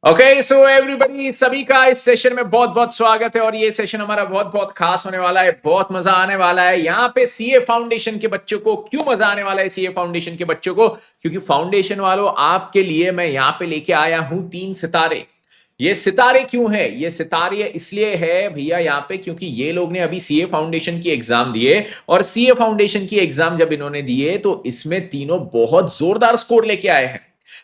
Okay so everybody, सभी का इस सेशन में बहुत बहुत स्वागत है। और ये सेशन हमारा बहुत बहुत खास होने वाला है, बहुत मजा आने वाला है। यहाँ पे सीए फाउंडेशन के बच्चों को क्यों मजा आने वाला है, सीए फाउंडेशन के बच्चों को, क्योंकि फाउंडेशन वालों आपके लिए मैं यहाँ पे लेके आया हूं 3 सितारे। ये सितारे क्यों है, ये सितारे इसलिए है भैया यहाँ पे, क्योंकि ये लोग ने अभी सीए फाउंडेशन की एग्जाम दिए। और सीए फाउंडेशन की एग्जाम जब इन्होंने दिए तो इसमें तीनों बहुत जोरदार स्कोर लेके आए हैं।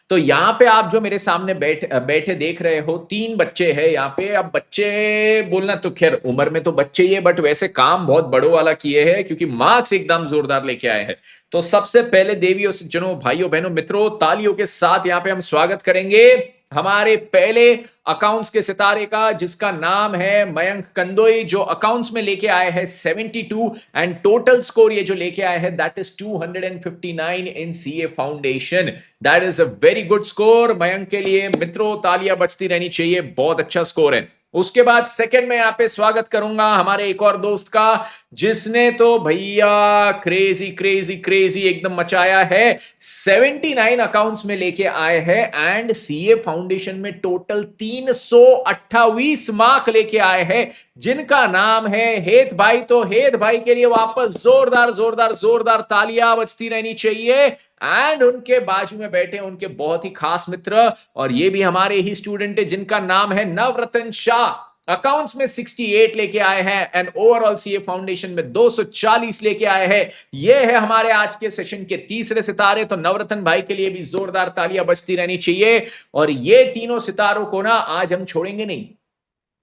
तो यहाँ पे आप जो मेरे सामने बैठे देख रहे हो, 3 बच्चे हैं यहाँ पे। अब बच्चे बोलना तो खैर उम्र में तो बच्चे ही है, बट वैसे काम बहुत बड़ों वाला किए हैं, क्योंकि मार्क्स एकदम जोरदार लेके आए हैं। तो सबसे पहले देवियों जनों, भाइयों बहनों मित्रों, तालियों के साथ यहाँ पे हम स्वागत करेंगे हमारे पहले अकाउंट्स के सितारे का, जिसका नाम है मयंक कंदोई, जो अकाउंट्स में लेके आए हैं 72 एंड टोटल स्कोर ये जो लेके आए हैं that is 259 in CA foundation. That is a very good score Mayank के लिए। मित्रों तालियां बजती रहनी चाहिए, बहुत अच्छा स्कोर है। उसके बाद सेकंड में यहाँ पे स्वागत करूंगा हमारे एक और दोस्त का, जिसने तो भैया क्रेजी क्रेजी क्रेजी एकदम मचाया है। 79 अकाउंट्स में लेके आए हैं एंड सीए फाउंडेशन में टोटल 328 मार्क लेके आए हैं, जिनका नाम है हेत भाई। तो हेत भाई के लिए वापस जोरदार जोरदार जोरदार तालियां बजती रहनी चाहिए। एंड उनके बाजू में बैठे उनके बहुत ही खास मित्र, और ये भी हमारे ही स्टूडेंट है, जिनका नाम है नवरतन शाह। अकाउंट्स में 68 लेके आए हैं एंड ओवरऑल सीए फाउंडेशन में 240 लेके आए हैं। ये है हमारे आज के सेशन के तीसरे सितारे। तो नवरतन भाई के लिए भी जोरदार तालियां बजती रहनी चाहिए। और ये तीनों सितारों को ना आज हम छोड़ेंगे नहीं,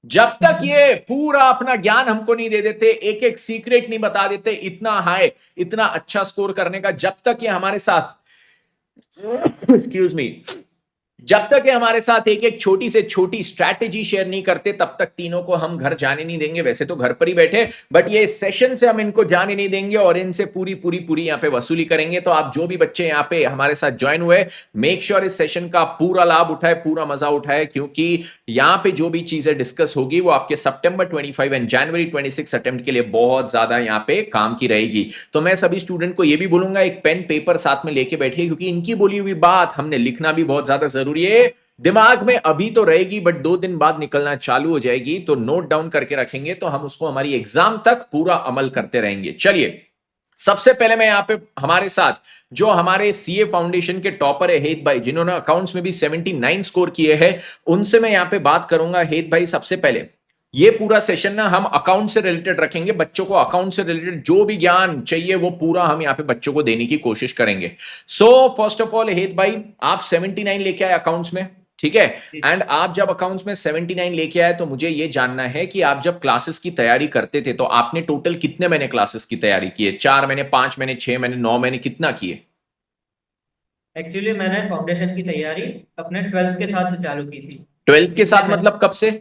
जब तक ये पूरा अपना ज्ञान हमको नहीं दे देते, एक एक सीक्रेट नहीं बता देते इतना हाई इतना अच्छा स्कोर करने का, जब तक ये हमारे साथ एक्सक्यूज मी, जब तक ये हमारे साथ एक एक छोटी से छोटी स्ट्रैटेजी शेयर नहीं करते, तब तक तीनों को हम घर जाने नहीं देंगे। वैसे तो घर पर ही बैठे, बट ये सेशन से हम इनको जाने नहीं देंगे और इनसे पूरी पूरी पूरी यहाँ पे वसूली करेंगे। तो आप जो भी बच्चे यहाँ पे हमारे साथ ज्वाइन हुए, मेक श्योर इस सेशन का पूरा लाभ उठाए, पूरा मजा उठाए, क्योंकि यहाँ पे जो भी चीजें डिस्कस होगी वो आपके सितंबर 25 एंड जनवरी 26 अटेम्प्ट के लिए बहुत ज्यादा यहाँ पे काम की रहेगी। तो मैं सभी स्टूडेंट को ये भी बोलूंगा, एक पेन पेपर साथ में लेके बैठिए, क्योंकि इनकी बोली हुई बात हमने लिखना भी बहुत ज्यादा जरूरी है। दिमाग में अभी तो रहेगी, बट 2 दिन बाद निकलना चालू हो जाएगी। तो नोट डाउन करके रखेंगे तो हम उसको हमारी एग्जाम तक पूरा अमल करते रहेंगे। चलिए, सबसे पहले मैं यहां पे हमारे साथ जो हमारे सीए फाउंडेशन के टॉपर है हेत भाई, जिन्होंने अकाउंट्स में भी 79 स्कोर किए हैं, उनसे मैं यहां पे बात करूंगा। हेत भाई, सबसे पहले ये पूरा सेशन ना हम अकाउंट से रिलेटेड रखेंगे। बच्चों को अकाउंट से रिलेटेड जो भी ज्ञान चाहिए वो पूरा हम यहाँ पे बच्चों को देने की कोशिश करेंगे। सो फर्स्ट ऑफ ऑल हेत भाई, आप 79 लेके आए अकाउंट्स में, ठीक है। एंड आप जब अकाउंट्स में 79 लेके आए तो मुझे ये जानना है कि आप जब क्लासेस की तैयारी करते थे तो आपने टोटल कितने महीने क्लासेस की तैयारी की है? 4 महीने, 5 महीने, 6 महीने, 9 महीने, कितना किए? एक्चुअली मैंने फाउंडेशन की तैयारी अपने 12th के साथ चालू की थी। 12th के इसलिए साथ मैं मतलब कब से?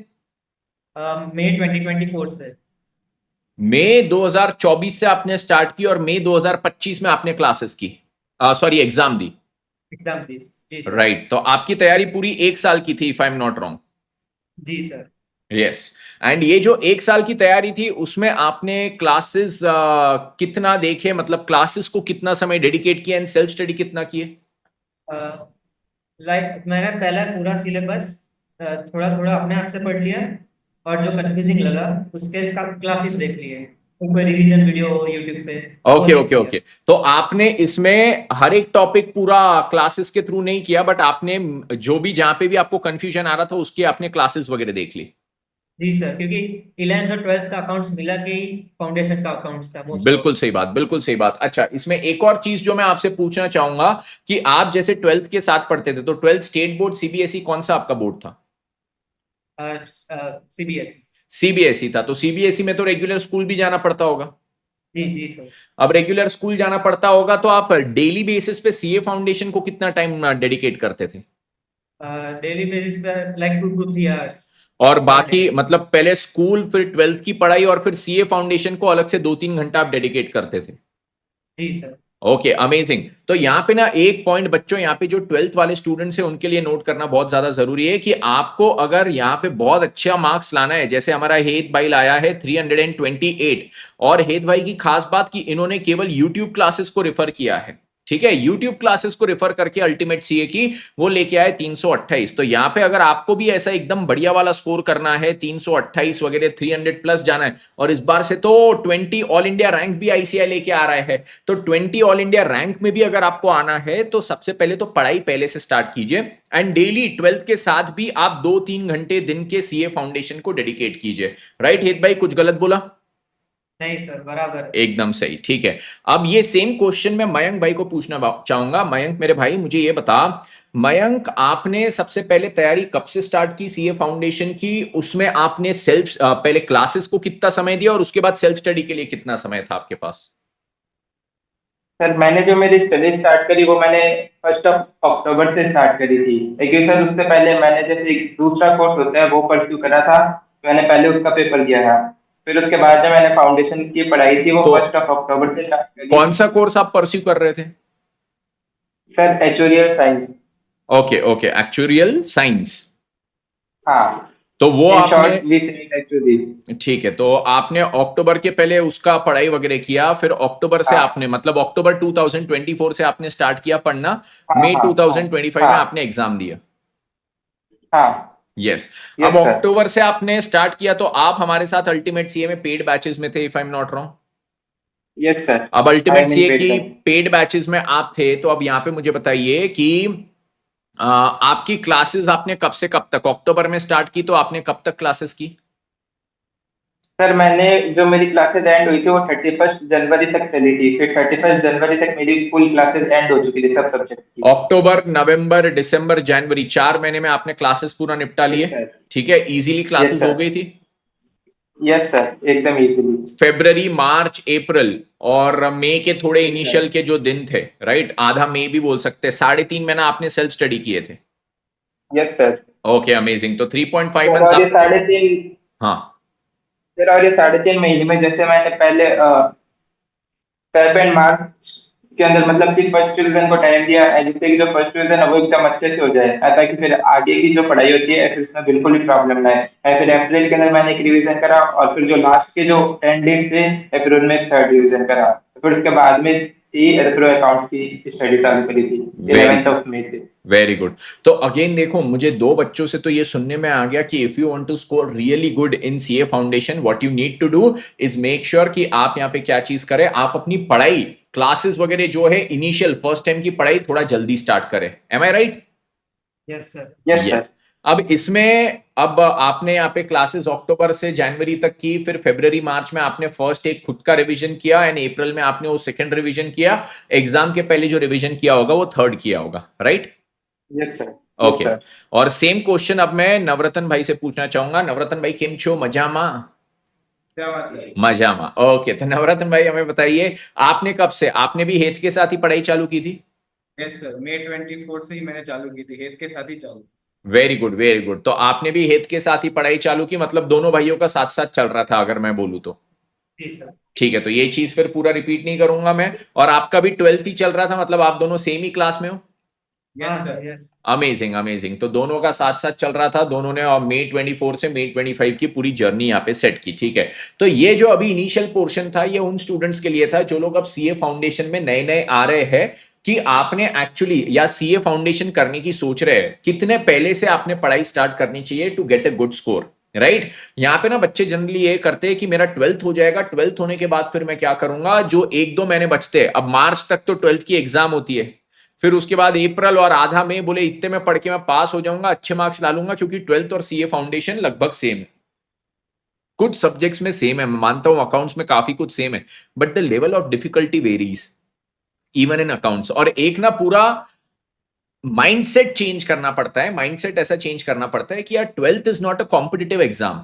मई 2024 से मई 2024 से आपने स्टार्ट की और मई 2025 में आपने क्लासेस की, सॉरी एग्जाम दी। एग्जाम दी। जी सर। राइट, तो आपकी तैयारी पूरी 1 साल की थी, if I am not wrong. जी सर। यस। एंड ये जो 1 साल की तैयारी थी उसमें आपने क्लासेस कितना देखे, मतलब क्लासेस को कितना समय डेडिकेट किया एंड सेल्फ स्टडी कितना किए? लाइक मैंने पहला पूरा सिलेबस थोड़ा थोड़ा अपने आप से पढ़ लिया, और जो कंफ्यूजिंग लगा उसके क्लासेस देख लिए, कोई रिवीजन वीडियो हो यूट्यूब पे वो ओके देख ओके लिया। ओके। तो आपने इसमें हर एक टॉपिक पूरा क्लासेस के थ्रू नहीं किया, बट आपने जो भी जहां पे भी आपको कंफ्यूजन आ रहा था उसकी आपने क्लासेस वगैरह देख ली? जी सर, क्योंकि 11th और 12th का अकाउंट्स मिला के ही फाउंडेशन का अकाउंट्स था मोस्ट बिल्कुल ऑफ। सही बात, बिल्कुल सही बात। अच्छा, इसमें एक और चीज जो मैं आपसे पूछना चाहूंगा कि आप जैसे 12th के साथ पढ़ते थे, तो 12th स्टेट बोर्ड सीबीएसई, कौन सा आपका बोर्ड था? सीबीएसई। सीबीएसई था। तो सीबीएसई में तो रेगुलर स्कूल भी जाना पड़ता होगा। जी जी सर। अब रेगुलर स्कूल जाना पड़ता होगा तो आप डेली बेसिस पे सीए फाउंडेशन को कितना टाइम डेडिकेट करते थे? डेली बेसिस पे लाइक 2 to 3 आवर्स और पर डे। बाकी मतलब पहले स्कूल, फिर 12th की पढ़ाई, और फिर सीए फाउंडेशन को अलग से 2-3 घंटा आप डेडिकेट करते थे? जी सर। Okay, amazing. तो यहाँ पे ना एक पॉइंट बच्चों, यहाँ पे जो 12th वाले स्टूडेंट्स हैं उनके लिए नोट करना बहुत ज्यादा जरूरी है कि आपको अगर यहाँ पे बहुत अच्छा मार्क्स लाना है, जैसे हमारा हेत भाई लाया है 328। और हेत भाई की खास बात कि इन्होंने केवल यूट्यूब क्लासेस को रेफर किया है, ठीक है, यूट्यूब क्लासेस को रेफर करके अल्टीमेट सीए की वो लेके आए 328। तो यहां पे अगर आपको भी ऐसा एकदम बढ़िया वाला स्कोर करना है, 328 वगैरह 300 प्लस जाना है, और इस बार से तो 20 ऑल इंडिया रैंक भी आईसीआई लेके आ रहा है, तो 20 ऑल इंडिया रैंक में भी अगर आपको आना है तो सबसे पहले तो पढ़ाई पहले से स्टार्ट कीजिए, एंड डेली 12th के साथ भी आप 2-3 घंटे दिन के सीए फाउंडेशन को डेडिकेट कीजिए। राइट हेत भाई, कुछ गलत बोला? नहीं सर, बराबर। एकदम सही, ठीक है। अब ये सेम क्वेश्चन मैं मयंक भाई को पूछना चाहूंगा। मयंक मेरे भाई, मुझे ये बता, मयंक आपने सबसे पहले तैयारी कब से स्टार्ट की सीए फाउंडेशन की? उसमें आपने सेल्फ पहले क्लासेस को कितना समय दिया और उसके बाद सेल्फ स्टडी के लिए कितना समय था आपके पास? सर मैंने जो मेरी स्टडी स्टार्ट करी वो मैंने 1 अक्टूबर से स्टार्ट करी थी, लेकिन सर उससे पहले मैंने जैसे एक दूसरा कोर्स होता है वो परस्यू करा था, मैंने पहले उसका पेपर दिया था। फिर उसके बाद जो मैंने फाउंडेशन की पढ़ाई थी वो तो 1 अक्टूबर से स्टार्ट करी। कौन सा कोर्स आप परस्यू कर रहे थे? Sir actuarial science. Okay okay, actuarial science. हाँ, तो वो इन आपने, शॉर्ट वी से एक्चुअली। ठीक है, तो आपने अक्टूबर के पहले उसका पढ़ाई वगैरह किया, फिर अक्टूबर से हाँ आपने, मतलब अक्टूबर 2024 से आपने स्टार्ट किया पढ़ना, हाँ मई हाँ 2025 में हाँ आपने एग्जाम दिया। हाँ। यस। अब यस सर। अक्टूबर से आपने स्टार्ट किया, तो आप हमारे साथ अल्टीमेट सीए में पेड बैचेस में थे, if I am not wrong. Yes sir. अब आई अल्टीमेट एम इन सीए की पेड। पेड बैचेस में आप थे, तो अब यहाँ पे मुझे बताइए कि आपकी क्लासेस आपने कब से कब तक, अक्टूबर में स्टार्ट की तो आपने कब तक क्लासेस की? सर मैंने जो मेरी क्लासेस एंड हुई थी वो 31 जनवरी तक चली थी, फिर 31 जनवरी तक मेरी फुल क्लासेस एंड हो चुकी थी सब सब्जेक्ट की। अक्टूबर, नवंबर, दिसंबर, जनवरी, 4 महीने में आपने क्लासेस पूरा निपटा यस लिए। सर। ठीक है, इजीली यस क्लासेस हो सर। गई थी। यस सर, एकदम इजीली। फेब्रवरी, मार्च, अप्रैल और मई के थोड़े यस सर। इनिशियल के जो दिन थे, राइट, आधा मई भी बोल सकते हैं, 3.5 महीना आपने सेल्फ स्टडी किए थे। Yes sir. Okay, amazing. तो 3.5 सर मंथ्स और ये आप, 3.5, हाँ, सर और ये 3.5 महीने में जैसे मैंने पहले फेब एंड मार्च के अंदर मतलब सिर्फ फर्स्ट रिवीजन को टाइम दिया है, जिससे कि जो फर्स्ट रिवीजन है वो एकदम अच्छे से हो जाए, ताकि फिर आगे की जो पढ़ाई होती है फिर उसमें बिल्कुल भी प्रॉब्लम ना आए। फिर अप्रैल के अंदर मैंने एक रिवीजन करा, और फिर जो लास्ट के जो 10 डेज थे फिर उनमें एक थर्ड रिवीजन करा। फिर उसके बाद में थी एस्क्रो अकाउंट्स की स्टडी चालू करी थी वेरी 11 मई से। Very good. तो अगेन देखो, मुझे दो बच्चों से तो ये सुनने में आ गया कि if you want to score really good in CA foundation, what you need to do is make sure कि आप यहाँ पे क्या चीज करें, आप अपनी पढ़ाई क्लासेस वगैरह जो है इनिशियल फर्स्ट टाइम की पढ़ाई थोड़ा जल्दी स्टार्ट करें। Am I right? Yes sir. Yes sir. Yes. अब इसमें, अब आपने यहाँ पे क्लासेस अक्टूबर से जनवरी तक की, फिर फरवरी मार्च में आपने फर्स्ट एक खुद का रिवीजन किया, एंड अप्रैल में आपने वो सेकंड रिवीजन किया, एग्जाम के पहले जो रिवीजन किया होगा वो थर्ड किया होगा, right? Yes sir. Yes okay. Sir. और सेम क्वेश्चन अब मैं नवरत्न भाई से पूछना चाहूंगा। नवरत्न भाई, केम छो? मजामा? मजामा, ओके। तो नवरत्न भाई हमें बताइए, आपने कब से, आपने भी हेत के साथ ही पढ़ाई चालू की थी? यस सर, मई 24 से ही मैंने चालू की थी, हेल्थ के साथ ही चालू। Very good very good. तो आपने भी हेत के साथ ही पढ़ाई चालू की, मतलब दोनों भाइयों का साथ साथ चल रहा था, अगर मैं बोलूं तो। जी सर। ठीक है, तो ये चीज फिर पूरा रिपीट नहीं करूंगा मैं। और आपका भी 12th ही चल रहा था, मतलब आप दोनों सेम ही क्लास में हो? यस हाँ सर। यस। Amazing amazing. तो दोनों का साथ साथ चल रहा था, दोनों ने और मई 24 से मई 25 की पूरी जर्नी यहाँ पे सेट की। ठीक है, तो ये जो अभी इनिशियल पोर्शन था ये उन स्टूडेंट्स के लिए था जो लोग अब सीए फाउंडेशन में नए नए आ रहे हैं, कि आपने एक्चुअली या सीए फाउंडेशन करने की सोच रहे हैं, कितने पहले से आपने पढ़ाई स्टार्ट करनी चाहिए to get a good score, right? यहाँ पे ना बच्चे जनरली ये करते हैं कि मेरा 12th हो जाएगा, 12th होने के बाद फिर मैं क्या करूंगा, जो 1-2 महीने बचते हैं, अब मार्च तक तो 12th की एग्जाम होती है, फिर उसके बाद अप्रैल और आधा मई, बोले इतने में पढ़ के मैं पास हो जाऊंगा, अच्छे मार्क्स ला लूंगा, क्योंकि 12th और सीए फाउंडेशन लगभग सेम है, कुछ सब्जेक्ट्स में सेम है, मैं मानता हूं अकाउंट्स में काफी कुछ सेम है, but the level of difficulty varies even in accounts. और एक ना पूरा माइंडसेट चेंज करना पड़ता है, माइंडसेट ऐसा चेंज करना पड़ता है कि यार 12th is not a competitive exam.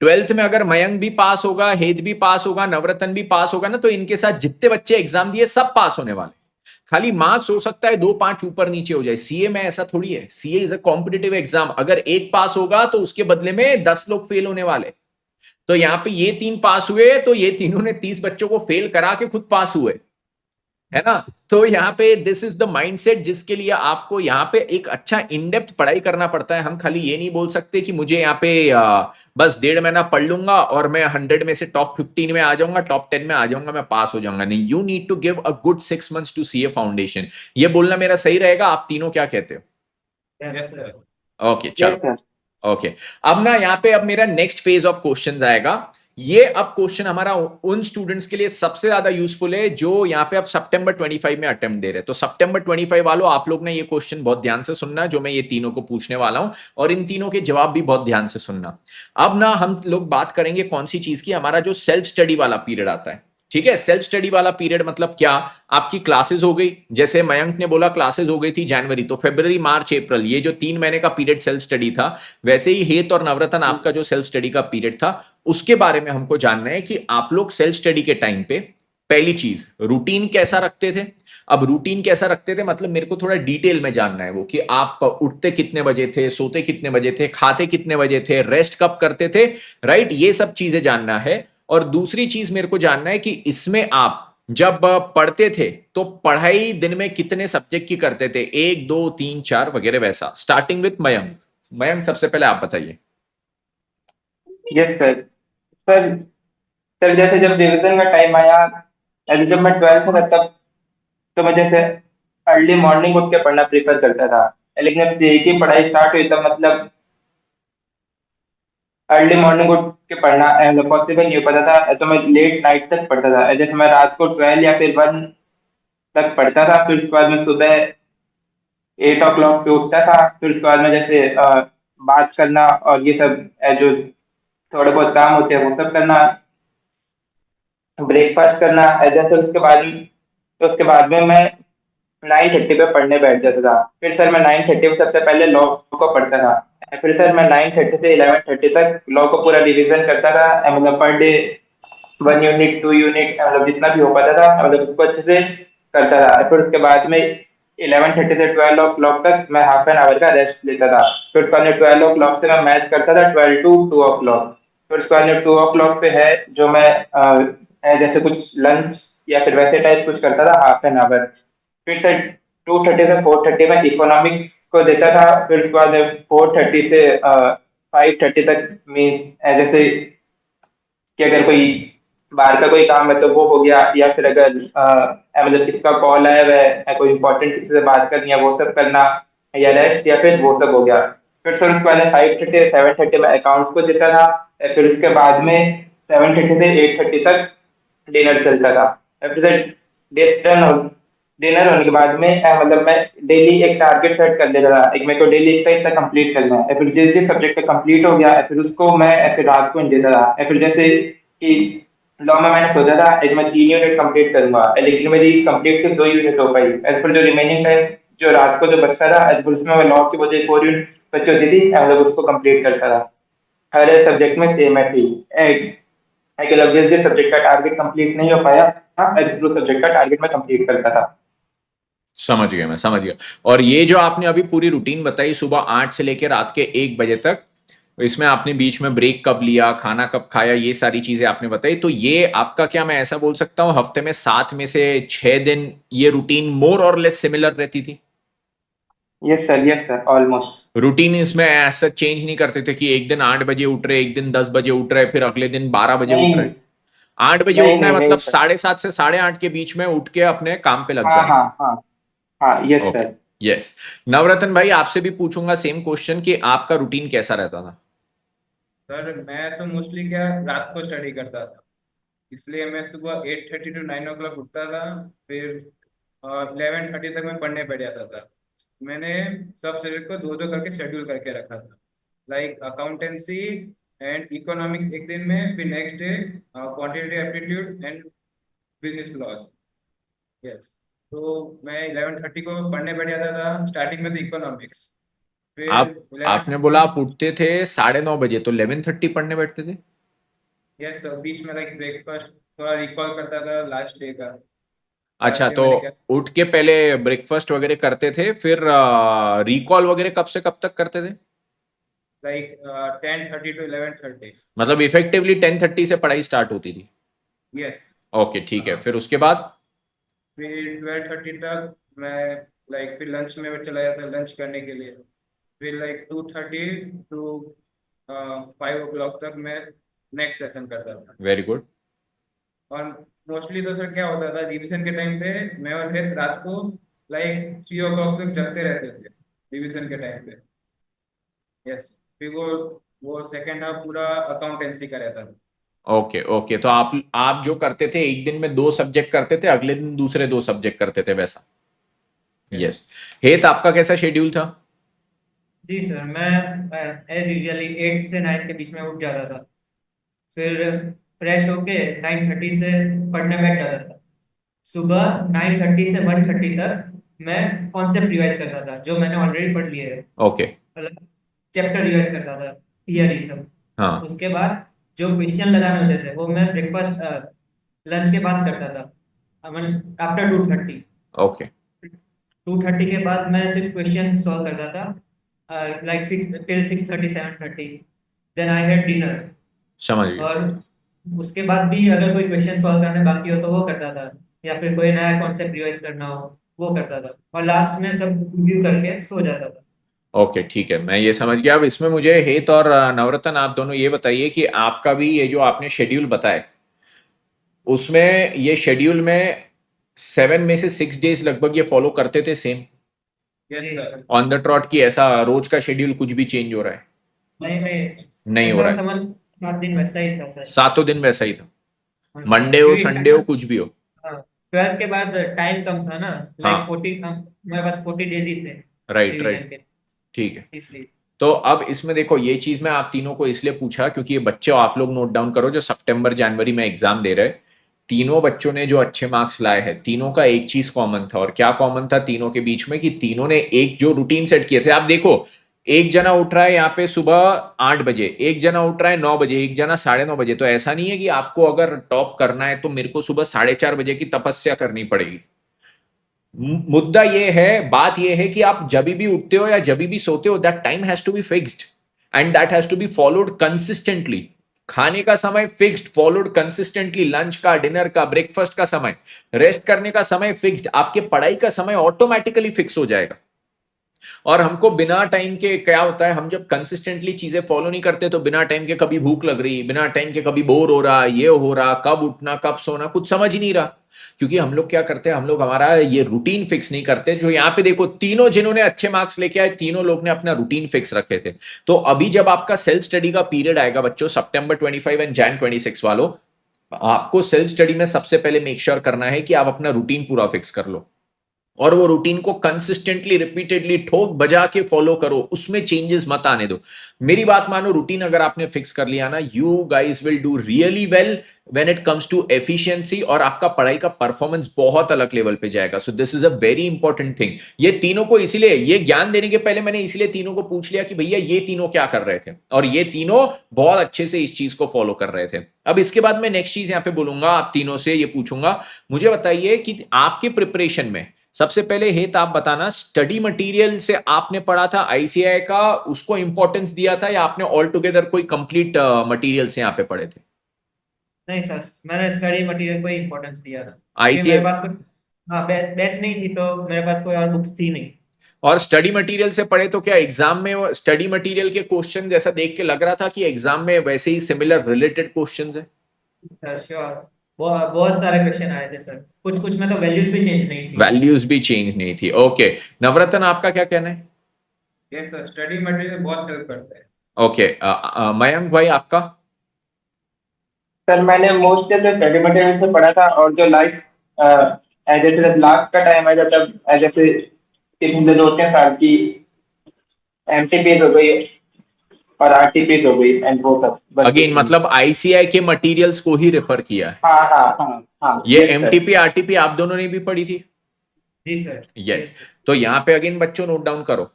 12th में अगर मयंक भी पास होगा, हेद भी पास होगा, नवरत्न भी पास होगा ना, तो इनके साथ जितने बच्चे एग्जाम दिए सब पास होने वाले। खाली मार्क्स हो सकता है 2-5 ऊपर नीचे हो जाए। सीए में ऐसा थोड़ी है, CA is a competitive exam, अगर एक पास होगा तो उसके बदले में 10 लोग फेल होने वाले। तो यहां पे ये 3 पास हुए, तो ये तीनों ने 30 बच्चों को फेल करा के खुद पास हुए। है ना। तो यहाँ पे दिस इज द माइंडसेट जिसके लिए आपको यहाँ पे एक अच्छा इन डेप्थ पढ़ाई करना पड़ता है। हम खाली ये नहीं बोल सकते कि मुझे यहाँ पे बस 1.5 महीना पढ़ लूंगा और मैं 100 में से टॉप 15 में आ जाऊंगा, टॉप 10 में आ जाऊंगा, मैं पास हो जाऊंगा। नहीं, you need to give a good 6 months to C A foundation. ये बोलना मेरा सही रहेगा? आप तीनों क्या कहते हो? Yes yes sir. Sir. Okay, yes चलो। सर। ओके, अब ना यहाँ पे अब मेरा नेक्स्ट फेज ऑफ क्वेश्चन आएगा। ये अब क्वेश्चन हमारा उन स्टूडेंट्स के लिए सबसे ज्यादा यूजफुल है जो यहाँ पे अब सितंबर 25 में अटेम्प्ट दे रहे हैं। तो सितंबर 25 वालों, आप लोग ने ये क्वेश्चन बहुत ध्यान से सुनना है जो मैं ये तीनों को पूछने वाला हूं, और इन तीनों के जवाब भी बहुत ध्यान से सुनना। अब ना हम लोग बात करेंगे कौन सी चीज की, हमारा जो सेल्फ स्टडी वाला पीरियड आता है। ठीक है, सेल्फ स्टडी वाला पीरियड मतलब क्या? आपकी क्लासेस हो गई, जैसे मयंक ने बोला क्लासेस हो गई थी जनवरी, तो फरवरी मार्च अप्रैल ये जो 3 महीने का पीरियड सेल्फ स्टडी था, वैसे ही हेत और नवरत्न आपका जो सेल्फ स्टडी का पीरियड था, उसके बारे में हमको जानना है कि आप लोग सेल्फ स्टडी के टाइम पे पहली चीज रूटीन कैसा रखते थे। अब रूटीन कैसा रखते थे मतलब मेरे को थोड़ा डिटेल में जानना है वो, कि आप उठते कितने बजे थे, सोते कितने बजे थे, खाते कितने बजे थे, रेस्ट कब करते थे, राइट, ये सब चीजें जानना है। और दूसरी चीज मेरे को जानना है कि इसमें आप जब पढ़ते थे तो पढ़ाई दिन में कितने सब्जेक्ट की करते थे, 1 2 3 4 वगैरह वैसा। Starting with Mayank. मयंक सबसे पहले आप बताइए। Yes sir. सर सर जैसे जब रिविजन का टाइम आया, ऐसे जब मैं 12th में था तब, तो मैं जैसे अर्ली मॉर्निंग उठ के पढ़ना प्रेफर करता था। लेकिन जब सीए की पढ़ाई स्टार्ट हुई तब मतलब अर्ली मॉर्निंग उठ के पढ़ना पॉसिबल नहीं हो पाता था, तो मैं लेट नाइट तक पढ़ता था। जैसे मैं रात को 12 या फिर 1 तक पढ़ता था, फिर उसके बाद में सुबह 8 o'clock पे उठता था। फिर उसके बाद में जैसे बात करना और ये सब जो थोड़े बहुत काम होते हैं वो सब करना, ब्रेकफास्ट करना ऐसे। फिर उसके बाद में, तो उसके बाद में मैं 9:30 पे पढ़ने बैठ जाता था। फिर सर मैं 9:30 पे सबसे पहले लॉ को पढ़ता था। फिर सर मैं 9:30 से 11:30 तक लॉ को पूरा रिवीजन करता था। मतलब पर डे 1 यूनिट 2 यूनिट, मतलब जितना भी हो पाता था, मतलब उसको अच्छे से करता था। फिर उसके बाद में 11:30 से 12 o'clock तक मैं हाफ एन आवर का रेस्ट लेता था। फिर उसके बाद में 12 o'clock से मैं मैथ करता था 12 to 2 o'clock। फिर उसके बाद में 2 o'clock पे है जो मैं जैसे कुछ लंच या फिर वैसे टाइप कुछ करता था हाफ एन आवर। फिर से 2:30 से 4:30 में इकोनॉमिक्स को देता था। फिर उसके बाद 4:30 से 5:30 तक मीन्स जैसे कि अगर कोई बाहर का कोई काम है तो वो हो गया, या फिर अगर मतलब किसी का कॉल आया हुआ है या कोई इंपॉर्टेंट किसी से बात करनी है वो सब करना, या रेस्ट, या फिर वो सब हो गया। फिर सर उसके बाद 5:30 7:30 में अकाउंट्स को देता था। फिर उसके बाद में 7:30 से 8:30 तक डिनर चलता था। फिर से डिनर डिनर होने के बाद में मतलब मैं डेली एक टारगेट सेट कर लेता था, एक मेरे को डेली इतना इतना कंप्लीट करना है। फिर जिस जिस सब्जेक्ट का कंप्लीट हो गया फिर उसको मैं फिर रात को देता था। फिर जैसे कि लॉ में मैंने सोचा था एक मैं 3 यूनिट कंप्लीट करूंगा, लेकिन मेरी कंप्लीट सिर्फ 2 यूनिट हो पाई। फिर जो रिमेनिंग टाइम जो रात को जो बचता था, फिर उसमें मैं लॉ की वजह 4 यूनिट बची होती थी, मतलब उसको कंप्लीट करता था। हर सब्जेक्ट में सेम है थी कि मतलब जिस जिस सब्जेक्ट का टारगेट कंप्लीट नहीं हो पाया, उस सब्जेक्ट का टारगेट मैं कंप्लीट करता था। समझ गया, मैं समझ गया। और ये जो आपने अभी पूरी रूटीन बताई सुबह 8 से लेकर रात के 1 बजे तक, इसमें आपने बीच में ब्रेक कब लिया, खाना कब खाया, ये सारी चीजें आपने बताई, तो ये आपका, क्या मैं ऐसा बोल सकता हूँ, हफ्ते में 7 में से 6 दिन ये रूटीन मोर और लेस सिमिलर रहती थी? Yes sir, almost. रूटीन इसमें ऐसा चेंज नहीं करते थे कि एक दिन 8 बजे उठ रहे, एक दिन 10 बजे उठ रहे, फिर अगले दिन 12 बजे नहीं उठ रहे? 8 बजे नहीं उठना है नहीं नहीं मतलब सर। 7:30 से 8:30 के बीच में उठ के अपने काम पे लग हाँ जाना। हाँ हाँ। हाँ यस ओके, सर। यस। नवरत्न भाई, आपसे भी पूछूंगा सेम क्वेश्चन कि आपका रूटीन कैसा रहता था? सर मैं तो मोस्टली क्या रात को स्टडी करता था, इसलिए मैं सुबह 8:30 to 9 o'clock उठता था। फिर 11:30 तक मैं पढ़ने बैठ जाता था। मैंने सब सब्जेक्ट को दो दो करके शेड्यूल करके रखा था, लाइक अकाउंटेंसी एंड इकोनॉमिक्स एक दिन में, फिर next day quantitative aptitude and business loss. Yes. तो मैं 11:30 को पढ़ने बैठ जाता था, स्टार्टिंग में तो इकोनॉमिक्स। फिर आप 11। आपने बोला आप उठते थे 9:30 बजे, तो 11:30 पढ़ने बैठते थे? यस सर, बीच में लाइक ब्रेकफास्ट थोड़ा रिकॉल करता था लास्ट डे का। अच्छा, लास्ट डे तो मैंने क्या। उठ के पहले ब्रेकफास्ट वगैरह करते थे, फिर रिकॉल वगैरह कब से कब तक करते थे? Like 10:30 to 11:30। मतलब इफेक्टिवली 10:30 से पढ़ाई स्टार्ट होती थी? यस। ओके, ठीक है, फिर उसके बाद? फिर 12:30 तक मैं लाइक फिर लंच में चला जाता लंच करने के लिए। फिर लाइक 2:30 टू 5 o'clock तक मैं नेक्स्ट सेशन करता था। Very good. और मोस्टली तो सर क्या होता था रिवीजन के टाइम पे मैं और फिर रात को लाइक 3 o'clock तक जगते रहते थे रिवीजन के टाइम पे। यस। फिर वो सेकेंड हाफ पूरा अकाउंटेंसी का रहता था। ओके ओके, तो आप जो करते थे एक दिन में 2 सब्जेक्ट करते थे, अगले दिन दूसरे 2 सब्जेक्ट करते थे, वैसा? यस। हेत आपका कैसा शेड्यूल था? जी सर, मैं एज यूजली 8 से 9 के बीच में उठ जाता था। फिर फ्रेश होके 9:30 से पढ़ने बैठ जाता था। सुबह 9:30 से 1:30 तक मैं कॉन्सेप्ट रिवाइज करता था जो मैंने ऑलरेडी पढ़ लिए है। ओके। मतलब चैप्टर रिवाइज करता था, थियरी सब। हाँ। उसके बाद जो क्वेश्चन लगाने होते थे वो मैं ब्रेकफास्ट लंच के बाद करता था, आफ्टर 2:30। ओके। 2:30 के बाद मैं सिर्फ क्वेश्चन सॉल्व करता था, like 6 till 6:30 7:30। Then I had dinner. समझ गया। और उसके बाद भी अगर कोई क्वेश्चन सॉल्व करने बाकी हो तो वो करता था, या फिर कोई नया कॉन्सेप्ट रिवाइज करना हो वो करता था, और लास्ट में सब रिव्यू करके सो जाता था। ओके ठीक है, मैं ये समझ गया। अब इसमें मुझे हेत और नवरत्न आप दोनों ये बताइए कि आपका भी ये जो आपने शेड्यूल बताया, उसमें ये शेड्यूल में 7 में से 6 डेज लगभग ये फॉलो करते थे सेम यस जी सर। ऑन द ट्रॉट, की ऐसा रोज का शेड्यूल कुछ भी चेंज हो रहा है? नहीं नहीं, नहीं हो ऐसा रहा है। समझ 7 दिन वैसा ही था सर। 7 दिन वैसा ही था, हाँ सर, मंडे हो क्योंकि संडे हो कुछ भी हो? 12 के बाद टाइम कम था ना, लाइक हाँ। 14, मेरे पास 40 डेज ही थे राइट रिवीजन राइट। के, ठीक है। इसलिए। तो अब इसमें देखो, ये चीज मैं आप तीनों को इसलिए पूछा क्योंकि ये बच्चे आप लोग नोट डाउन करो जो सितंबर जनवरी में एग्जाम दे रहे, तीनों बच्चों ने जो अच्छे मार्क्स लाए हैं, तीनों का एक चीज कॉमन था। और क्या कॉमन था तीनों के बीच में? कि तीनों ने एक जो रूटीन सेट किए थे। आप देखो, एक जना उठ रहा है यहाँ पे सुबह 8 बजे, एक जना उठ रहा है 9 बजे, एक जना 9:30 बजे। तो ऐसा नहीं है कि आपको अगर टॉप करना है तो मेरे को सुबह 4:30 बजे की तपस्या करनी पड़ेगी। मुद्दा ये है, बात ये है कि आप जब भी उठते हो या जब भी सोते हो, that time has to be fixed and that has to be followed consistently. खाने का समय फिक्स्ड, फॉलोड कंसिस्टेंटली। लंच का, डिनर का, ब्रेकफास्ट का समय, रेस्ट करने का समय फिक्स्ड। आपके पढ़ाई का समय ऑटोमेटिकली फिक्स हो जाएगा। और हमको बिना टाइम के क्या होता है, हम जब कंसिस्टेंटली चीजें फॉलो नहीं करते तो बिना टाइम के कभी भूख लग रही, बिना टाइम के कभी बोर हो रहा, ये हो रहा, कब उठना कब सोना कुछ समझ ही नहीं रहा। क्योंकि हम लोग क्या करते हैं, हम लोग हमारा ये रूटीन फिक्स नहीं करते। जो यहाँ पे देखो, तीनों जिन्होंने अच्छे मार्क्स लेके आए, तीनों लोग ने अपना रूटीन फिक्स रखे थे। तो अभी जब आपका सेल्फ स्टडी का पीरियड आएगा बच्चों, September 25 एंड Jan 26 वालों, आपको सेल्फ स्टडी में सबसे पहले मेक श्योर करना है कि आप अपना रूटीन पूरा फिक्स कर लो, और वो रूटीन को कंसिस्टेंटली रिपीटेडली ठोक बजा के फॉलो करो, उसमें चेंजेस मत आने दो। मेरी बात मानो, रूटीन अगर आपने फिक्स कर लिया ना, you guys will do really well when it comes to efficiency, और आपका पढ़ाई का परफॉर्मेंस बहुत अलग लेवल पे जाएगा। So this is a very important thing. ये तीनों को इसलिए, ये ज्ञान देने के पहले मैंने इसलिए तीनों को पूछ लिया कि भैया ये तीनों क्या कर रहे थे, और ये तीनों बहुत अच्छे से इस चीज को फॉलो कर रहे थे। अब इसके बाद मैं नेक्स्ट चीज यहाँ पे बोलूंगा, आप तीनों से ये पूछूंगा, मुझे बताइए कि आपके प्रिपरेशन में सबसे पहले हेत आप बताना, स्टडी मटेरियल से आपने पढ़ा था आईसीआई का, उसको इंपॉर्टेंस दिया था, या आपने ऑल टुगेदर कोई कंप्लीट मटेरियल से यहाँ पे पढ़े थे? नहीं सर, मैंने स्टडी मटेरियल को ही इम्पोर्टेंस दिया था, क्योंकि आईसीआई मेरे पास कोई बैच नहीं थी, तो मेरे पास कोई और बुक्स थी नहीं। और स्टडी मटेरियल से पढ़े, तो क्या एग्जाम में स्टडी मटेरियल के क्वेश्चन जैसा देख के लग रहा था कि एग्जाम में वैसे ही सिमिलर रिलेटेड क्वेश्चंस है? सर श्योर, बहुत सारे क्वेश्चन आए थे सर, कुछ कुछ में तो वैल्यूज भी चेंज नहीं थी। वैल्यूज भी चेंज नहीं थी। ओके, नवरत्न आपका क्या कहना है? यस सर, स्टडी मटेरियल बहुत हेल्प करता है। ओके, मयंक भाई आपका? सर मैंने मोस्टली तो स्टडी मटेरियल से पढ़ा था, और जो जैसे लास्ट का टाइम आएगा तब जैसे पिछले 2-3 साल की एमटीपीज हो गई और आरटीपीज हो गई एंड वो सब बस अगेन यही। मतलब आईसीआई के मटेरियल्स को ही रेफर किया है। हाँ हाँ हाँ हाँ, ये यस सर। एमटीपी आरटीपी आप दोनों ने भी पढ़ी थी? जी सर। यस। तो यहाँ पे अगेन बच्चों नोट डाउन करो,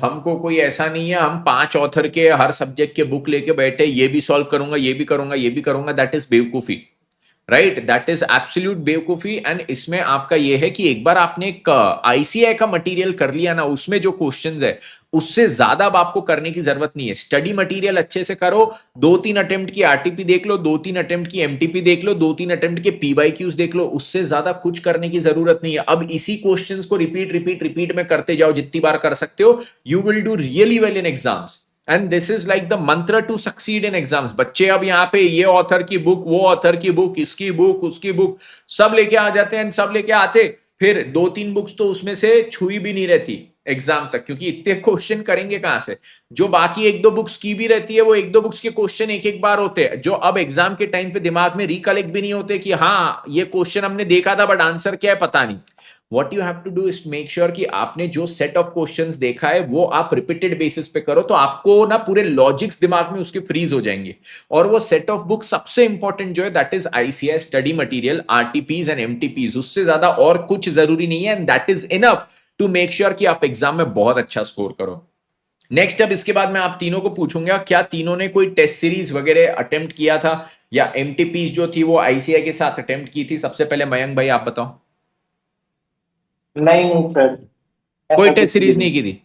हमको कोई ऐसा नहीं है हम 5 ऑथर के हर सब्जेक्ट के बुक लेके बैठे, ये भी सॉल्व करूंगा, ये भी करूंगा, ये भी करूंगा, दैट इज बेवकूफी। राइट, दैट इज एब्सोल्यूट बेवकूफी। एंड इसमें आपका ये है कि एक बार आपने एक आईसीआई का मटेरियल कर लिया ना, उसमें जो क्वेश्चंस है उससे ज्यादा अब आपको करने की जरूरत नहीं है। स्टडी मटेरियल अच्छे से करो, 2-3 अटेम्प्ट की आरटीपी देख लो, 2-3 अटेम्प्ट की एमटीपी देख लो, 2-3 अटेम्प्ट के पीवाईक्यूज देख लो, उससे ज्यादा कुछ करने की जरूरत नहीं है। अब इसी क्वेश्चंस को रिपीट रिपीट रिपीट में करते जाओ, जितनी बार कर सकते हो, you will do really well in exams. And this is like the मंत्र टू सक्सीड इन एग्जाम्स। बच्चे अब यहाँ पे ये ऑथर की बुक, वो ऑथर की बुक, इसकी बुक, उसकी बुक, सब लेके आ जाते हैं। सब लेके आते, फिर 2-3 बुक्स तो उसमें से छुई भी नहीं रहती एग्जाम तक, क्योंकि इतने क्वेश्चन करेंगे कहां से। जो बाकी 1-2 बुक्स की भी रहती है, वो 1-2 बुक्स के क्वेश्चन एक एक बार होते हैं, जो अब एग्जाम के टाइम पे दिमाग में रिकलेक्ट भी नहीं होते कि हाँ ये क्वेश्चन हमने देखा था बट आंसर क्या है पता नहीं। What you have to do is make sure कि आपने जो सेट ऑफ क्वेश्चंस देखा है वो आप रिपीटेड बेसिस पे करो, तो आपको ना पूरे लॉजिक्स दिमाग में उसके फ्रीज हो जाएंगे। और वो सेट ऑफ बुक सबसे इंपॉर्टेंट जो है that is ICAI study material, RTPs and MTPs. उससे ज्यादा और कुछ जरूरी नहीं है, and that is enough to make sure कि आप एग्जाम में बहुत अच्छा स्कोर करो। नेक्स्ट, अब इसके बाद मैं आप तीनों को पूछूंगा, क्या तीनों ने कोई टेस्ट सीरीज वगैरह अटेम्प्ट किया था, या एमटीपीज जो थी वो आईसीआई के साथ अटेम्प्ट की थी? सबसे पहले मयंक भाई आप बताओ। नहीं सर, कोई ऐसा टेस्ट कुछ भी सीरीज नहीं नहीं। की थी?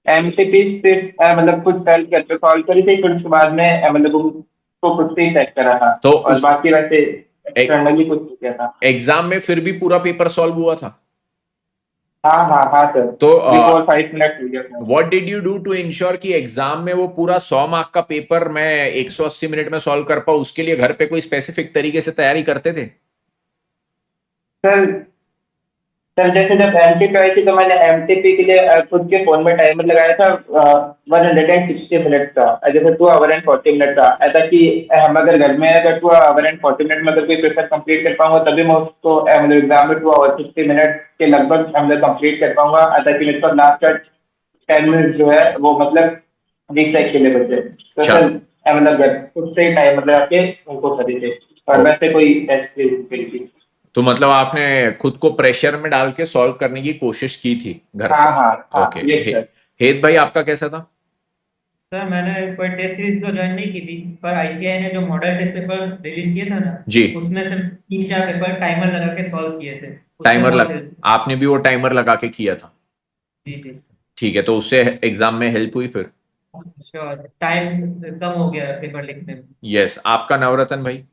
एमसीपी सिर्फ मतलब खुद सेल्फ करके सॉल्व करी थी, फिर उसके बाद में मतलब उसको खुद से ही चेक करा था। तो और उस बाकी वैसे एक्सटर्नली कुछ नहीं किया था। एग्जाम में फिर भी पूरा पेपर सॉल्व हुआ था? हाँ हाँ हाँ सर, तो बिफोर 5 मिनट हो गया था। What did you do to ensure कि एग्जाम में वो पूरा 100 मार्क का पेपर मैं 180 मिनट में सॉल्व कर पाऊं? उसके लिए घर पे कोई स्पेसिफिक तरीके से तैयारी करते थे? सर सर जैसे जब एमटीपी आई थी तो मैंने एमटीपी के लिए खुद के फोन में टाइमर लगाया था 160 मिनट का, जैसे 2 आवर एंड 40 मिनट का। ऐसा कि हम अगर घर में अगर 2 आवर एंड 40 मिनट में अगर कोई पेपर कंप्लीट कर पाऊंगा तभी मैं उसको मतलब एग्जाम में 2 आवर 60 मिनट के लगभग मतलब कंप्लीट कर पाऊंगा। ऐसा कि मेरे पास लास्ट का 10 मिनट जो है वो मतलब रीचेक के लिए बचे। तो सर चलो, मतलब घर खुद से ही टाइम मतलब आके उनको करी थे, और ओ, वैसे कोई टेस्ट करी थी। तो मतलब आपने खुद को प्रेशर में डाल के सॉल्व करने की कोशिश की थी घर हाँ पे? हाँ हाँ, ओके। ये सर। हेत भाई आपका कैसा था? सर मैंने कोई टेस्ट सीरीज तो ज्वाइन नहीं की थी, पर आईसीआई ने जो मॉडल टेस्ट पेपर रिलीज किए थे ना, जी। उसमें से 3-4 पेपर टाइमर लगा के सॉल्व किए थे। उसमें टाइमर बहुत लग हेल्प। आपने भी वो टाइमर लगा के किया था? जी जी। ठीक है, तो उससे एग्जाम में हेल्प हुई फिर? श्योर, टाइम कम हो गया पेपर लिखने में। यस। आपका नवरत्न भाई?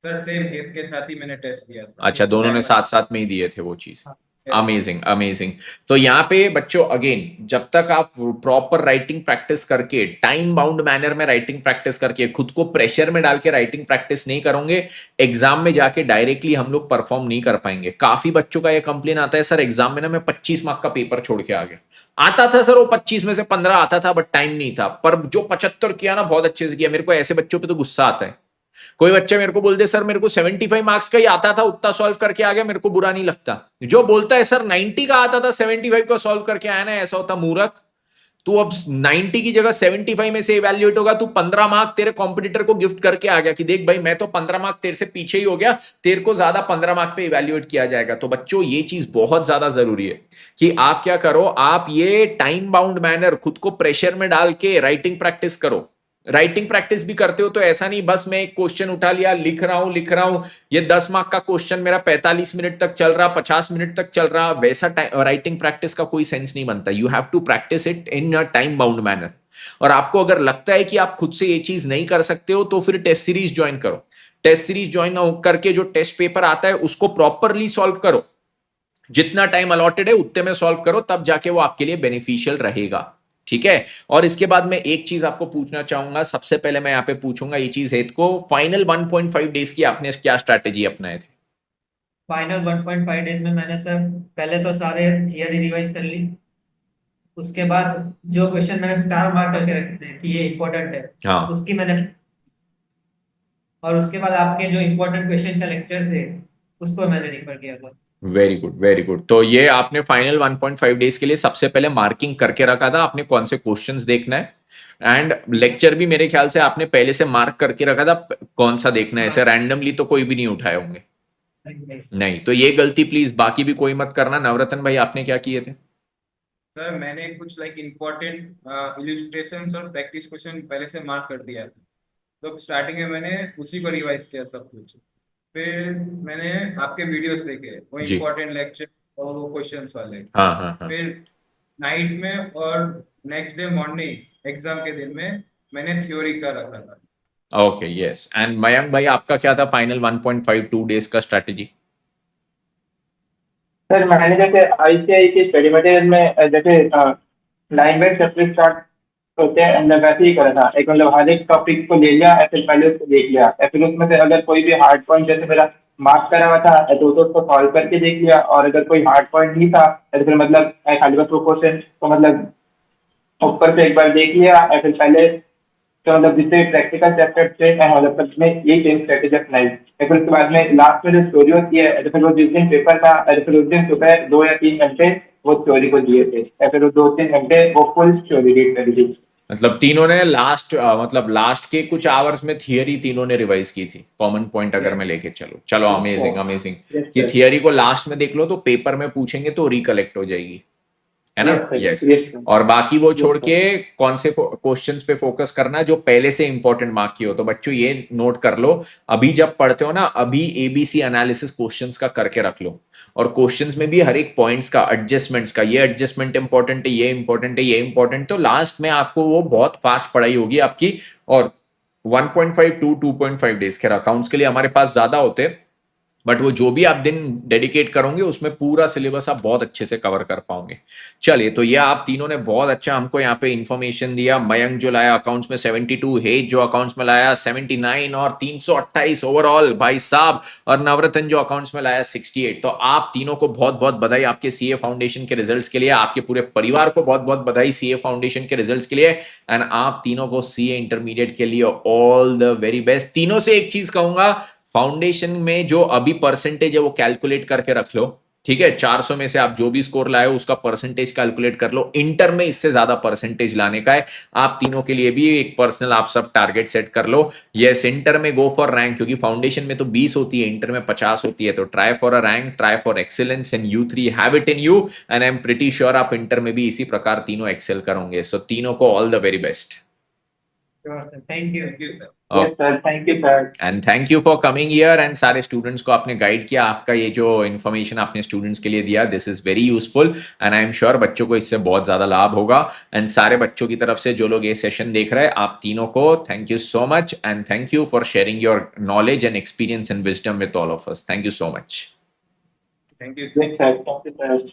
सर सेम हेत के साथ ही मैंने टेस्ट दिया था, अच्छा, उस दोनों ने टाइमर साथ के साथ। साथ में ही दिए थे वो चीज। Yes, sir. Amazing amazing. तो यहाँ पे बच्चों अगेन, जब तक आप प्रॉपर राइटिंग प्रैक्टिस करके, टाइम बाउंड मैनर में राइटिंग प्रैक्टिस करके, खुद को प्रेशर में डाल के राइटिंग प्रैक्टिस नहीं करोगे, एग्जाम में जाके डायरेक्टली हम लोग परफॉर्म नहीं कर पाएंगे। काफी बच्चों का ये कंप्लेन आता है, सर एग्जाम में ना मैं 25 मार्क का पेपर छोड़ के आ गया। आता था सर वो 25 में से 15 आता था, बट टाइम नहीं था। पर जो 75 किया ना, बहुत अच्छे से किया। मेरे को ऐसे बच्चों पे तो गुस्सा आता है। कोई बच्चा मेरे को बोलते सर मेरे को 75 मार्क्स का ही आता था, उतना सॉल्व करके आ गया, मेरे को बुरा नहीं लगता। जो बोलता है सर 90 का आता था 75 को सॉल्व करके आया ना, ऐसा होता मूर्ख। तू अब 90 की जगह 75 में से इवैल्यूएट होगा, तू 15 मार्क तेरे कॉम्पिटिटर को गिफ्ट करके आ गया कि देख भाई मैं तो 15 मार्क तेरे से पीछे ही हो गया, तेरे को ज्यादा 15 मार्क पे इवैल्यूएट किया जाएगा। तो बच्चों ये चीज बहुत ज्यादा जरूरी है कि आप क्या करो, आप ये टाइम बाउंड मैनर, खुद को प्रेशर में डाल के राइटिंग प्रैक्टिस करो। राइटिंग प्रैक्टिस भी करते हो तो ऐसा नहीं बस मैं एक क्वेश्चन उठा लिया, लिख रहा हूं, ये 10 मार्क का क्वेश्चन मेरा 45 मिनट तक चल रहा, 50 मिनट तक चल रहा, वैसा राइटिंग प्रैक्टिस का कोई सेंस नहीं बनता। You have to practise it in a time bound manner. और आपको अगर लगता है कि आप खुद से ये चीज नहीं कर सकते हो, तो फिर टेस्ट सीरीज ज्वाइन करो। टेस्ट सीरीज ज्वाइन करके जो टेस्ट पेपर आता है उसको प्रॉपरली सॉल्व करो। जितना टाइम अलॉटेड है उतने में सॉल्व करो, तब जाके वो आपके लिए बेनिफिशियल रहेगा। ठीक है। और इसके बाद मैं एक चीज आपको पूछना चाहूंगा, सबसे पहले मैं यहाँ पे पूछूंगा ये चीज हेत को, फाइनल 1.5 डेज की आपने क्या स्ट्रैटेजी अपनाए थे? फाइनल 1.5 डेज में मैंने सर पहले तो सारे थियरी रिवाइज कर ली। उसके बाद जो क्वेश्चन मैंने स्टार मार्क करके रखे थे कि ये इंपॉर्टेंट है, हाँ। उसकी मैंने, और उसके बाद आपके जो इंपॉर्टेंट क्वेश्चन का लेक्चर थे उसको मैंने रिफर किया था। Very good very good. तो ये आपने फाइनल 1.5 डेज के लिए सबसे पहले मार्किंग करके रखा था आपने कौन से क्वेश्चंस देखना है, एंड लेक्चर भी मेरे ख्याल से आपने पहले से मार्क करके रखा था कौन सा देखना है। ऐसे रैंडमली तो कोई भी नहीं उठाए होंगे। नहीं, तो ये गलती प्लीज बाकी भी कोई मत करना। नवरत्न भाई आपने क्या किए थे? सर मैंने कुछ लाइक इम्पोर्टेंट इलस्ट्रेशंस और प्रैक्टिस क्वेश्चन पहले से मार्क कर दिया था। तो स्टार्टिंग में मैंने उसी को रिवाइज किया सब कुछ। फिर मैंने आपके वीडियोस देखे, वो जी। इम्पोर्टेंट लेक्चर और वो क्वेश्चंस वाले। हाँ हाँ हाँ। फिर नाइट में और नेक्स्ट डे मॉर्निंग एग्जाम के दिन में मैंने थ्योरी का रखा था। Okay, yes. एंड मयंक भाई, आपका क्या था फाइनल 1.52 डेज का स्ट्रेटेजी? सर मैंने जैसे आईसीआई की स्टडी मटेरियल में जैसे लाइन बाय चैप्टर स्टार्ट होते हैं मतलब वैसे ही करा था। एक मतलब हर एक टॉपिक को ले लिया, ऐसे पहले उसको देख लिया, या फिर उसमें से अगर कोई भी हार्ड पॉइंट जैसे मेरा मार्क करा हुआ था तो उसको सॉल्व करके देख लिया, और अगर कोई हार्ड पॉइंट नहीं था तो फिर मतलब खाली बस वो क्वेश्चन को मतलब ऊपर से एक बार देख लिया, या फिर पहले तो मतलब जितने प्रैक्टिकल चैप्टर थे मतलब में यही सेम स्ट्रेटेजी अपनाई। या फिर उसके बाद में लास्ट में जो स्टोरी होती है तो फिर वो जिस दिन पेपर था तो फिर उस दिन सुबह 2 या 3 घंटे वो स्टोरी को दिए थे, या फिर वो 2-3 घंटे वो फुल स्टोरी रीड करी थी। मतलब तीनों ने लास्ट मतलब लास्ट के कुछ आवर्स में थियरी तीनों ने रिवाइज की थी, कॉमन पॉइंट अगर मैं लेके चलो। चलो, अमेजिंग अमेजिंग। यस कि सर। थियरी को लास्ट में देख लो तो पेपर में पूछेंगे तो रिकलेक्ट हो जाएगी, है ना? Yes sir. Yes. Yes sir. और बाकी वो यस छोड़ सर। के कौन से क्वेश्चंस पे फोकस करना जो पहले से इंपॉर्टेंट मार्क की हो। तो बच्चों ये नोट कर लो, अभी जब पढ़ते हो ना, अभी एबीसी एनालिसिस क्वेश्चंस का करके रख लो। और क्वेश्चंस में भी हर एक पॉइंट्स का, एडजस्टमेंट्स का, ये एडजस्टमेंट इंपॉर्टेंट है, ये इंपॉर्टेंट है, ये इंपॉर्टेंट, तो लास्ट में आपको वो बहुत फास्ट पढ़ाई होगी आपकी। और 1.5 टू 2.5 डेज, खैर अकाउंट्स के लिए हमारे पास ज्यादा होते, बट वो जो भी आप दिन डेडिकेट करोगे उसमें पूरा सिलेबस आप बहुत अच्छे से कवर कर पाओगे। चलिए, तो ये आप तीनों ने बहुत अच्छा हमको यहाँ पे इंफॉर्मेशन दिया। मयंक जो लाया अकाउंट्स में 72, हेज जो अकाउंट्स में लाया 79 और 328 ओवरऑल भाई साहब, और नवरत्न जो अकाउंट्स में लाया 68। तो आप तीनों को बहुत बहुत बधाई आपके सीए फाउंडेशन के रिजल्ट्स के लिए, आपके पूरे परिवार को बहुत बहुत बधाई सीए फाउंडेशन के रिजल्ट्स के लिए। एंड आप तीनों को सीए इंटरमीडिएट के लिए ऑल द वेरी बेस्ट। तीनों से एक चीज कहूंगा, फाउंडेशन में जो अभी परसेंटेज है वो कैलकुलेट करके रख लो, ठीक है? 400 में से आप जो भी स्कोर लाए हो उसका परसेंटेज कैलकुलेट कर लो। इंटर में इससे ज्यादा परसेंटेज लाने का है। आप तीनों के लिए भी एक पर्सनल आप सब टारगेट सेट कर लो। यस, इंटर में गो फॉर रैंक, क्योंकि फाउंडेशन में तो 20 होती है, इंटर में 50 होती है। तो try for a rank, try for excellence, and you three have it in you. And I am pretty sure आप इंटर में भी इसी प्रकार तीनों एक्सेल करोगे। सो तीनों को all the very best. Thank you. Thank you sir. Yes sir. Thank you sir. And thank you for coming here, and सारे स्टूडेंट्स को आपने गाइड किया। आपका ये जो इन्फॉर्मेशन आपने स्टूडेंट्स के लिए दिया, this is very useful, and I am sure बच्चों को इससे बहुत ज्यादा लाभ होगा। एंड सारे बच्चों की तरफ से जो लोग ये सेशन देख रहे हैं, आप तीनों को thank you so much, and thank you for sharing your knowledge and experience and wisdom with all of us. Thank you so much. Thank you. Yes sir. Thank you sir.